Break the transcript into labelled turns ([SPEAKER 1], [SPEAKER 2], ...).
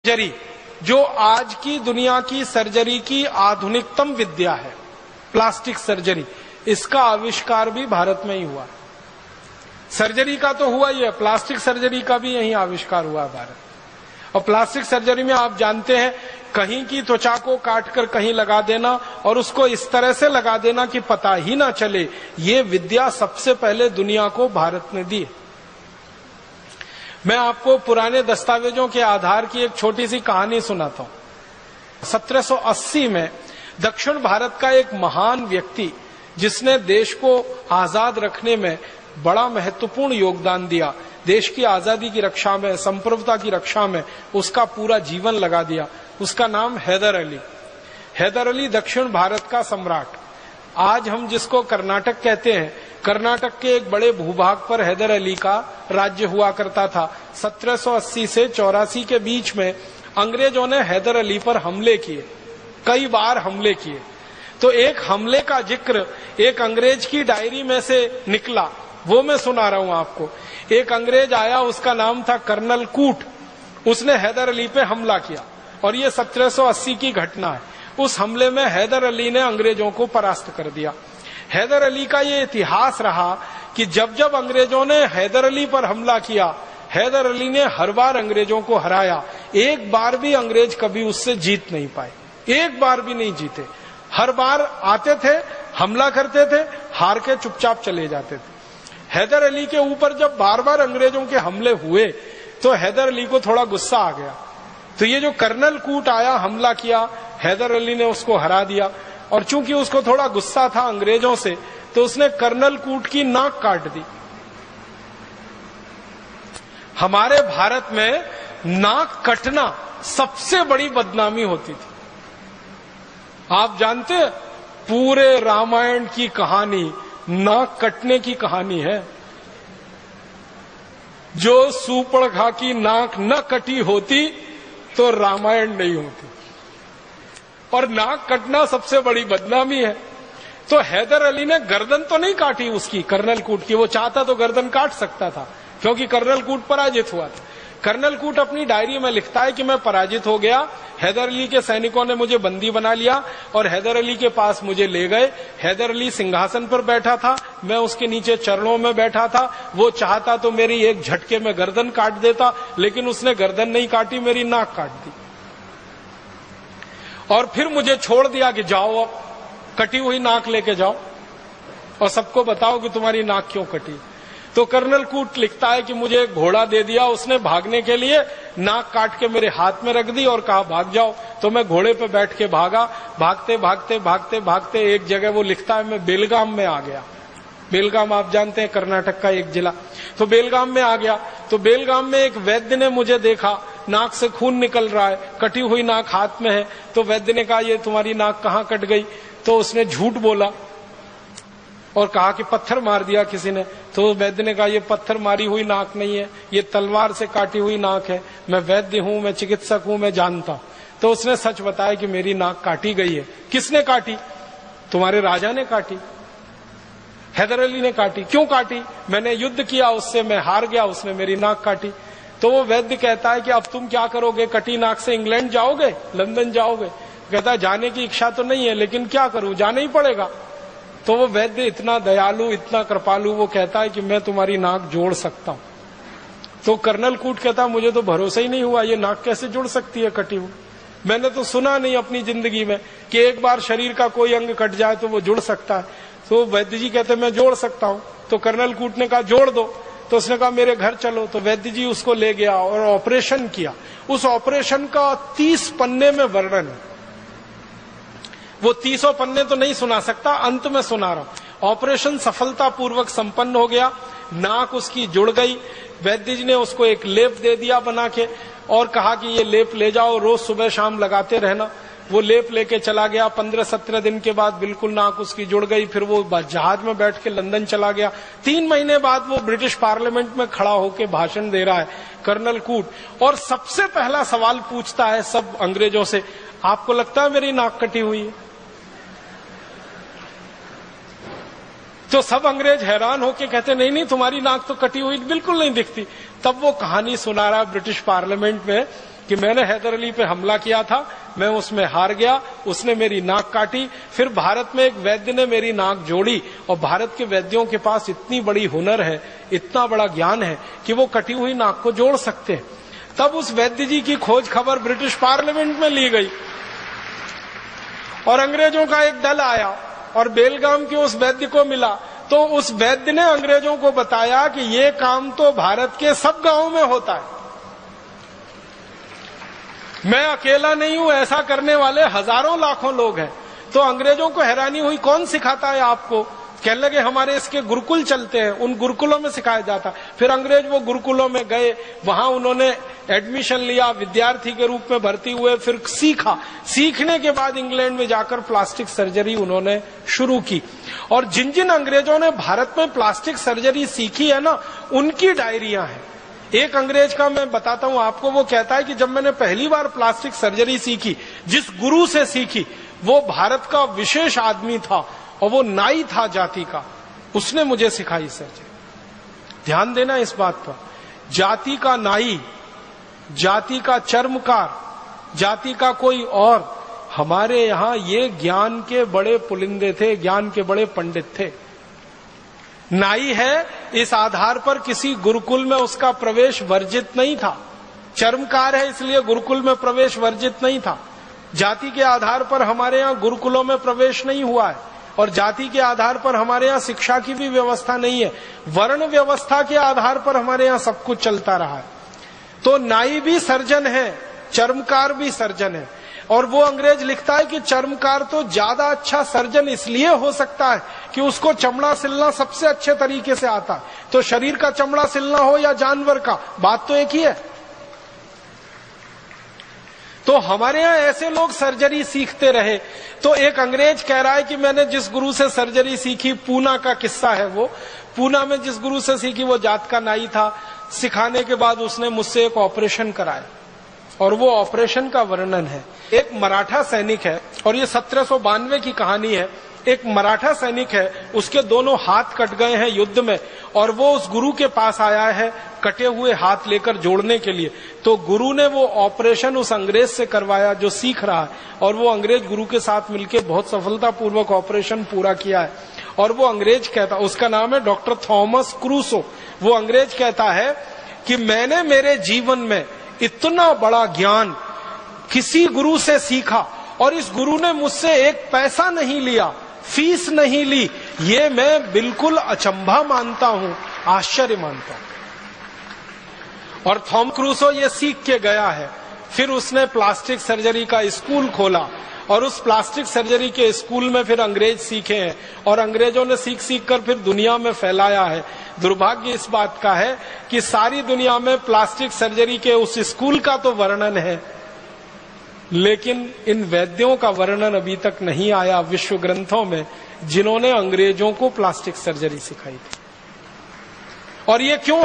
[SPEAKER 1] Surgery जो आज की दुनिया की सर्जरी की आधुनिकतम विद्या है, प्लास्टिक सर्जरी, इसका आविष्कार भी भारत में ही हुआ। सर्जरी का तो हुआ ही है, प्लास्टिक सर्जरी का भी यही आविष्कार हुआ है भारत। और प्लास्टिक सर्जरी में आप जानते हैं, कहीं की त्वचा को काटकर कहीं लगा देना और उसको इस तरह से लगा देना कि पता ही ना चले, ये विद्या सबसे पहले दुनिया को भारत ने दी। मैं आपको पुराने दस्तावेजों के आधार की एक छोटी सी कहानी सुनाता हूं। 1780 में दक्षिण भारत का एक महान व्यक्ति, जिसने देश को आजाद रखने में बड़ा महत्वपूर्ण योगदान दिया, देश की आजादी की रक्षा में, संप्रभुता की रक्षा में उसका पूरा जीवन लगा दिया, उसका नाम हैदर अली। हैदर अली दक्षिण भारत का सम्राट। आज हम जिसको कर्नाटक कहते हैं, कर्नाटक के एक बड़े भूभाग पर हैदर अली का राज्य हुआ करता था। 1780 से 84 के बीच में अंग्रेजों ने हैदर अली पर हमले किए, कई बार हमले किए। तो एक हमले का जिक्र एक अंग्रेज की डायरी में से निकला, वो मैं सुना रहा हूं आपको। एक अंग्रेज आया, उसका नाम था कर्नल कूट। उसने हैदर अली पे हमला किया और ये 1780 की घटना है। उस हमले में हैदर अली ने अंग्रेजों को परास्त कर दिया। हैदर अली का ये इतिहास रहा कि जब जब अंग्रेजों ने हैदर अली पर हमला किया, हैदर अली ने हर बार अंग्रेजों को हराया। एक बार भी अंग्रेज कभी उससे जीत नहीं पाए, एक बार भी नहीं जीते। हर बार आते थे, हमला करते थे, हार के चुपचाप चले जाते थे। हैदर अली के ऊपर जब बार बार अंग्रेजों के हमले हुए तो हैदर अली को थोड़ा गुस्सा आ गया। तो ये जो कर्नल कूट आया, हमला किया, हैदर अली ने उसको हरा दिया। और चूंकि उसको थोड़ा गुस्सा था अंग्रेजों से, तो उसने कर्नल कूट की नाक काट दी। हमारे भारत में नाक कटना सबसे बड़ी बदनामी होती थी। आप जानते हैं, पूरे रामायण की कहानी नाक कटने की कहानी है। जो सूर्पणखा की नाक न कटी होती तो रामायण नहीं होती। और नाक कटना सबसे बड़ी बदनामी है। तो हैदर अली ने गर्दन तो नहीं काटी उसकी, कर्नल कूट की। वो चाहता तो गर्दन काट सकता था, क्योंकि कर्नल कूट पराजित हुआ था। कर्नल कूट अपनी डायरी में लिखता है कि मैं पराजित हो गया, हैदर अली के सैनिकों ने मुझे बंदी बना लिया और हैदर अली के पास मुझे ले गए। हैदर अली सिंहासन पर बैठा था, मैं उसके नीचे चरणों में बैठा था। वो चाहता तो मेरी एक झटके में गर्दन काट देता, लेकिन उसने गर्दन नहीं काटी, मेरी नाक काट दी। और फिर मुझे छोड़ दिया कि जाओ, अब कटी हुई नाक लेके जाओ और सबको बताओ कि तुम्हारी नाक क्यों कटी। तो कर्नल कूट लिखता है कि मुझे एक घोड़ा दे दिया उसने भागने के लिए, नाक काट के मेरे हाथ में रख दी और कहा भाग जाओ। तो मैं घोड़े पे बैठ के भागा। भागते भागते भागते भागते एक जगह, वो लिखता है, मैं बेलगाम में आ गया। बेलगाम आप जानते हैं, कर्नाटक का एक जिला। तो बेलगाम में आ गया। तो बेलगाम में एक वैद्य ने मुझे देखा, नाक से खून निकल रहा है, कटी हुई नाक हाथ में है। तो वैद्य ने कहा, ये तुम्हारी नाक कहाँ कट गई? तो उसने झूठ बोला और कहा कि पत्थर मार दिया किसी ने। तो वैद्य ने कहा, ये पत्थर मारी हुई नाक नहीं है, ये तलवार से काटी हुई नाक है। मैं वैद्य हूं, मैं चिकित्सक हूं, मैं जानता हूं। तो उसने सच बताया कि मेरी नाक काटी गई है। किसने काटी? तुम्हारे राजा ने काटी, हैदर अली ने काटी। क्यों काटी? मैंने युद्ध किया उससे, मैं हार गया, उसने मेरी नाक काटी। तो वो वैद्य कहता है कि अब तुम क्या करोगे? कटी नाक से इंग्लैंड जाओगे, लंदन जाओगे? कहता है, जाने की इच्छा तो नहीं है, लेकिन क्या करूं, जाना ही पड़ेगा। तो वो वैद्य इतना दयालु, इतना कृपालु, वो कहता है कि मैं तुम्हारी नाक जोड़ सकता हूं। तो कर्नल कूट कहता है, मुझे तो भरोसा ही नहीं हुआ, ये नाक कैसे जुड़ सकती है कटी हुई? मैंने तो सुना नहीं अपनी जिंदगी में कि एक बार शरीर का कोई अंग कट जाए तो वो जुड़ सकता है। तो वैद्य जी कहते मैं जोड़ सकता हूं। तो कर्नल कूट ने कहा जोड़ दो। तो उसने कहा मेरे घर चलो। तो वैद्य जी उसको ले गया और ऑपरेशन किया। उस ऑपरेशन का 30 पन्ने में वर्णन है। वो 30 पन्ने तो नहीं सुना सकता, अंत में सुना रहा हूं। ऑपरेशन सफलतापूर्वक संपन्न हो गया, नाक उसकी जुड़ गई। वैद्य जी ने उसको एक लेप दे दिया बना के और कहा कि ये लेप ले जाओ, रोज सुबह शाम लगाते रहना। वो लेप लेके चला गया। 15-17 दिन के बाद बिल्कुल नाक उसकी जुड़ गई। फिर वो जहाज में बैठ के लंदन चला गया। 3 महीने बाद वो ब्रिटिश पार्लियामेंट में खड़ा होकर भाषण दे रहा है कर्नल कूट, और सबसे पहला सवाल पूछता है सब अंग्रेजों से, आपको लगता है मेरी नाक कटी हुई है? तो सब अंग्रेज हैरान होके कहते नहीं नहीं, तुम्हारी नाक तो कटी हुई बिल्कुल नहीं दिखती। तब वो कहानी सुना रहा ब्रिटिश पार्लियामेंट में कि मैंने हैदर अली पे हमला किया था, मैं उसमें हार गया, उसने मेरी नाक काटी, फिर भारत में एक वैद्य ने मेरी नाक जोड़ी, और भारत के वैद्यों के पास इतनी बड़ी हुनर है, इतना बड़ा ज्ञान है कि वो कटी हुई नाक को जोड़ सकते हैं। तब उस वैद्य जी की खोज खबर ब्रिटिश पार्लियामेंट में ली गई और अंग्रेजों का एक दल आया और बेलगाम के उस वैद्य को मिला, तो उस वैद्य ने अंग्रेजों को बताया कि ये काम तो भारत के सब गांवों में होता है, मैं अकेला नहीं हूं, ऐसा करने वाले हजारों लाखों लोग हैं। तो अंग्रेजों को हैरानी हुई, कौन सिखाता है आपको? कहने लगे हमारे इसके गुरुकुल चलते हैं, उन गुरुकुलों में सिखाया जाता। फिर अंग्रेज वो गुरुकुलों में गए, वहां उन्होंने एडमिशन लिया, विद्यार्थी के रूप में भर्ती हुए, फिर सीखा। सीखने के बाद इंग्लैंड में जाकर प्लास्टिक सर्जरी उन्होंने शुरू की। और जिन जिन अंग्रेजों ने भारत में प्लास्टिक सर्जरी सीखी है ना, उनकी डायरियां हैं। एक अंग्रेज का मैं बताता हूं आपको, वो कहता है कि जब मैंने पहली बार प्लास्टिक सर्जरी सीखी, जिस गुरु से सीखी, वो भारत का विशेष आदमी था और वो नाई था जाति का, उसने मुझे सिखाई सर्जरी। ध्यान देना इस बात पर, जाति का नाई, जाति का चर्मकार, जाति का कोई और, हमारे यहां ये ज्ञान के बड़े पुलिंदे थे, ज्ञान के बड़े पंडित थे। नाई है इस आधार पर किसी गुरुकुल में उसका प्रवेश वर्जित नहीं था, चर्मकार है इसलिए गुरुकुल में प्रवेश वर्जित नहीं था। जाति के आधार पर हमारे यहाँ गुरुकुलों में प्रवेश नहीं हुआ है, और जाति के आधार पर हमारे यहाँ शिक्षा की भी व्यवस्था नहीं है, वर्ण व्यवस्था के आधार पर हमारे यहाँ सब कुछ चलता रहा है। तो नाई भी सर्जन है, चर्मकार भी सर्जन है। और वो अंग्रेज लिखता है कि चर्मकार तो ज्यादा अच्छा सर्जन इसलिए हो सकता है कि उसको चमड़ा सिलना सबसे अच्छे तरीके से आता है। तो शरीर का चमड़ा सिलना हो या जानवर का, बात तो एक ही है। तो हमारे यहां ऐसे लोग सर्जरी सीखते रहे। तो एक अंग्रेज कह रहा है कि मैंने जिस गुरु से सर्जरी सीखी, पूना का किस्सा है वो, पूना में जिस गुरु से सीखी वो जात का नाई था। सिखाने के बाद उसने मुझसे एक ऑपरेशन कराया, और वो ऑपरेशन का वर्णन है। एक मराठा सैनिक है, और ये 1792 की कहानी है। एक मराठा सैनिक है, उसके दोनों हाथ कट गए हैं युद्ध में, और वो उस गुरु के पास आया है कटे हुए हाथ लेकर जोड़ने के लिए। तो गुरु ने वो ऑपरेशन उस अंग्रेज से करवाया जो सीख रहा है, और वो अंग्रेज गुरु के साथ मिलकर बहुत सफलतापूर्वक ऑपरेशन पूरा किया है। और वो अंग्रेज कहता, उसका नाम है डॉक्टर थॉमस क्रूसो। वो अंग्रेज कहता है कि मैंने मेरे जीवन में इतना बड़ा ज्ञान किसी गुरु से सीखा, और इस गुरु ने मुझसे एक पैसा नहीं लिया, फीस नहीं ली। ये मैं बिल्कुल अचंभा मानता हूं, आश्चर्य मानता हूं। और थॉम क्रूसो ये सीख के गया है। फिर उसने प्लास्टिक सर्जरी का स्कूल खोला, और उस प्लास्टिक सर्जरी के स्कूल में फिर अंग्रेज सीखे हैं, और अंग्रेजों ने सीख सीख कर फिर दुनिया में फैलाया है। दुर्भाग्य इस बात का है कि सारी दुनिया में प्लास्टिक सर्जरी के उस स्कूल का तो वर्णन है, लेकिन इन वैद्यों का वर्णन अभी तक नहीं आया विश्व ग्रंथों में, जिन्होंने अंग्रेजों को प्लास्टिक सर्जरी सिखाई थी। और ये क्यों